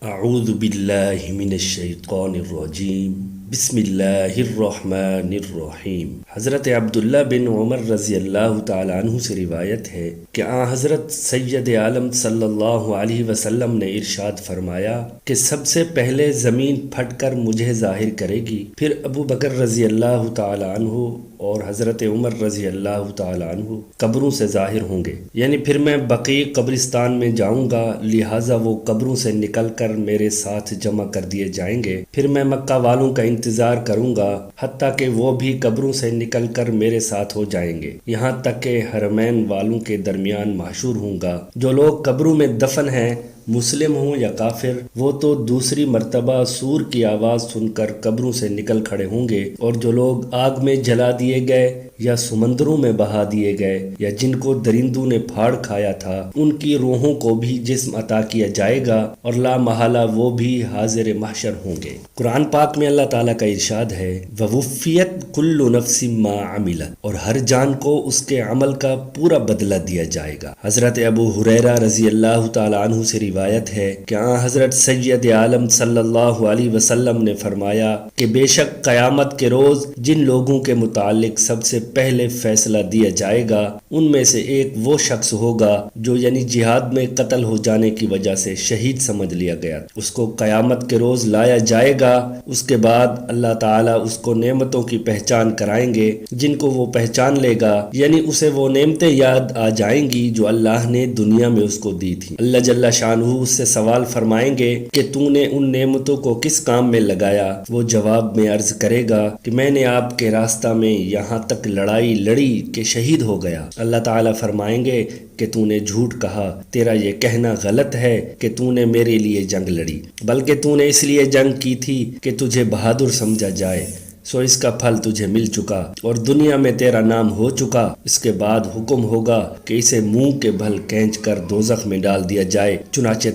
اعوذ باللہ من الشیطان الرجیم بسم اللہ الرحمن الرحیم۔ حضرت عبداللہ بن عمر رضی اللہ تعالی عنہ سے روایت ہے کہ حضرت سید عالم صلی اللہ علیہ وسلم نے ارشاد فرمایا کہ سب سے پہلے زمین پھٹ کر مجھے ظاہر کرے گی، پھر ابو بکر رضی اللہ تعالی عنہ اور حضرت عمر رضی اللہ تعالی عنہ قبروں سے ظاہر ہوں گے، یعنی پھر میں بقیع قبرستان میں جاؤں گا، لہٰذا وہ قبروں سے نکل کر میرے ساتھ جمع کر دیے جائیں گے۔ پھر میں مکہ والوں کا انتظار کروں گا حتیٰ کہ وہ بھی قبروں سے نکل کر میرے ساتھ ہو جائیں گے، یہاں تک کہ حرمین والوں کے درمیان محشور ہوں گا۔ جو لوگ قبروں میں دفن ہیں، مسلم ہوں یا کافر، وہ تو دوسری مرتبہ سور کی آواز سن کر قبروں سے نکل کھڑے ہوں گے، اور جو لوگ آگ میں جلا دیے گئے یا سمندروں میں بہا دیے گئے یا جن کو درندوں نے پھاڑ کھایا تھا، ان کی روحوں کو بھی جسم عطا کیا جائے گا اور لا محالہ وہ بھی حاضر محشر ہوں گے۔ قرآن پاک میں اللہ تعالیٰ کا ارشاد ہے، وَوُفِّيَتْ كُلُّ نَفْسٍ مَّا عَمِلَتْ، اور ہر جان کو اس کے عمل کا پورا بدلہ دیا جائے گا۔ حضرت ابو ہریرہ رضی اللہ تعالی عنہ سے روایت ہے کہ حضرت سید عالم صلی اللہ علیہ وسلم نے فرمایا کہ بے شک قیامت کے روز جن لوگوں کے متعلق سب سے پہلے فیصلہ دیا جائے گا، ان میں سے ایک وہ شخص ہوگا جو یعنی جہاد میں قتل ہو جانے کی وجہ سے شہید سمجھ لیا گیا۔ اس کو قیامت کے روز لایا جائے گا، اس کے بعد اللہ تعالیٰ اس کو نعمتوں کی پہچان کرائیں گے جن کو وہ پہچان لے گا، یعنی اسے وہ نعمتیں یاد آ جائیں گی جو اللہ نے دنیا میں اس کو دی تھی۔ اللہ جل شانہ اس سے سوال فرمائیں گے کہ تو نے ان نعمتوں کو کس کام میں لگایا؟ وہ جواب میں عرض کرے گا کہ میں نے آپ کے راستہ میں یہاں تک لڑائی لڑی کہ شہید ہو گیا۔ اللہ تعالیٰ فرمائیں گے کہ تو نے جھوٹ کہا، تیرا یہ کہنا غلط ہے کہ تو نے میرے لیے جنگ لڑی، بلکہ تو نے اس لیے جنگ کی تھی کہ تجھے بہادر سمجھا جائے، سو اس کا پھل تجھے مل چکا اور دنیا میں تیرا نام ہو چکا۔ اس کے بعد حکم ہوگا کہ اسے منہ کے بھل کھینچ کر دوزخ میں ڈال دیا جائے، چنانچہ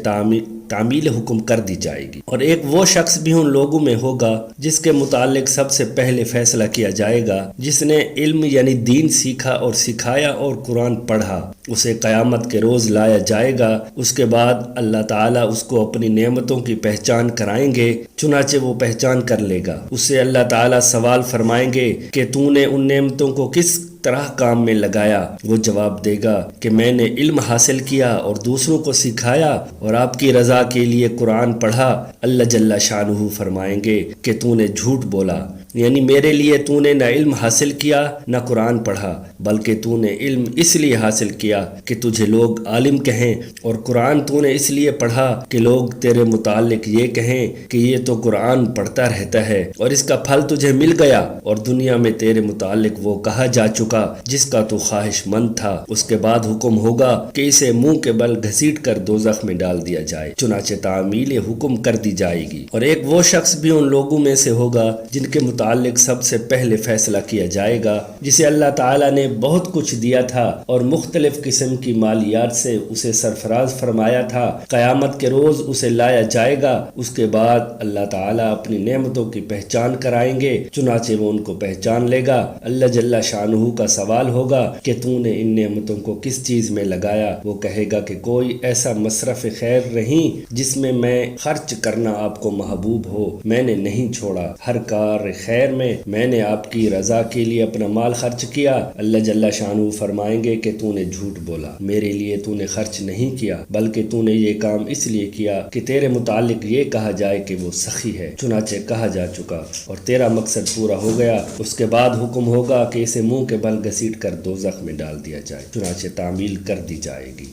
تعمیل حکم کر دی جائے گی۔ اور ایک وہ شخص بھی ان لوگوں میں ہوگا جس کے متعلق سب سے پہلے فیصلہ کیا جائے گا، جس نے علم یعنی دین سیکھا اور سکھایا اور قرآن پڑھا۔ اسے قیامت کے روز لایا جائے گا، اس کے بعد اللہ تعالیٰ اس کو اپنی نعمتوں کی پہچان کرائیں گے، چنانچہ وہ پہچان کر لے گا۔ اس سے اللہ تعالیٰ سوال فرمائیں گے کہ تو نے ان نعمتوں کو کس طرح کام میں لگایا؟ وہ جواب دے گا کہ میں نے علم حاصل کیا اور دوسروں کو سکھایا اور آپ کی رضا کے لیے قرآن پڑھا۔ اللہ جل شانہ فرمائیں گے کہ تو نے جھوٹ بولا، یعنی میرے لیے تو نے نہ علم حاصل کیا نہ قرآن پڑھا، بلکہ تو نے علم اس لیے حاصل کیا کہ تجھے لوگ عالم کہیں، اور قرآن تو نے اس لیے پڑھا کہ لوگ تیرے متعلق یہ کہیں کہ یہ تو قرآن پڑھتا رہتا ہے، اور اس کا پھل تجھے مل گیا، اور دنیا میں تیرے متعلق وہ کہا جا چکا جس کا تو خواہش مند تھا۔ اس کے بعد حکم ہوگا کہ اسے منہ کے بل گھسیٹ کر دوزخ میں ڈال دیا جائے، چنانچہ تعمیل حکم کر دی جائے گی۔ اور ایک وہ شخص بھی ان لوگوں میں سے ہوگا جن کے متعلق سب سے پہلے فیصلہ کیا جائے گا، جسے اللہ تعالیٰ نے بہت کچھ دیا تھا اور مختلف قسم کی مالیات سے اسے سرفراز فرمایا تھا۔ قیامت کے روز اسے لایا جائے گا، اس کے بعد اللہ تعالیٰ اپنی نعمتوں کی پہچان کرائیں گے، چنانچہ وہ ان کو پہچان لے گا۔ اللہ جل شانہ کا سوال ہوگا کہ تو نے ان نعمتوں کو کس چیز میں لگایا؟ وہ کہے گا کہ کوئی ایسا مصرف خیر نہیں جس میں خرچ کرنا آپ کو محبوب ہو، میں نے نہیں چھوڑا۔ ہر کار خیر میں نے آپ کی رضا کے لیے اپنا مال خرچ کیا۔ اللہ جل شانہ فرمائیں گے کہ تو نے جھوٹ بولا، میرے لیے تو نے خرچ نہیں کیا، بلکہ تو نے یہ کام اس لیے کیا کہ تیرے متعلق یہ کہا جائے کہ وہ سخی ہے، چنانچہ کہا جا چکا اور تیرا مقصد پورا ہو گیا۔ اس کے بعد حکم ہوگا کہ اسے منہ کے بل گھسیٹ کر دوزخ میں ڈال دیا جائے، چنانچہ تعمیل کر دی جائے گی۔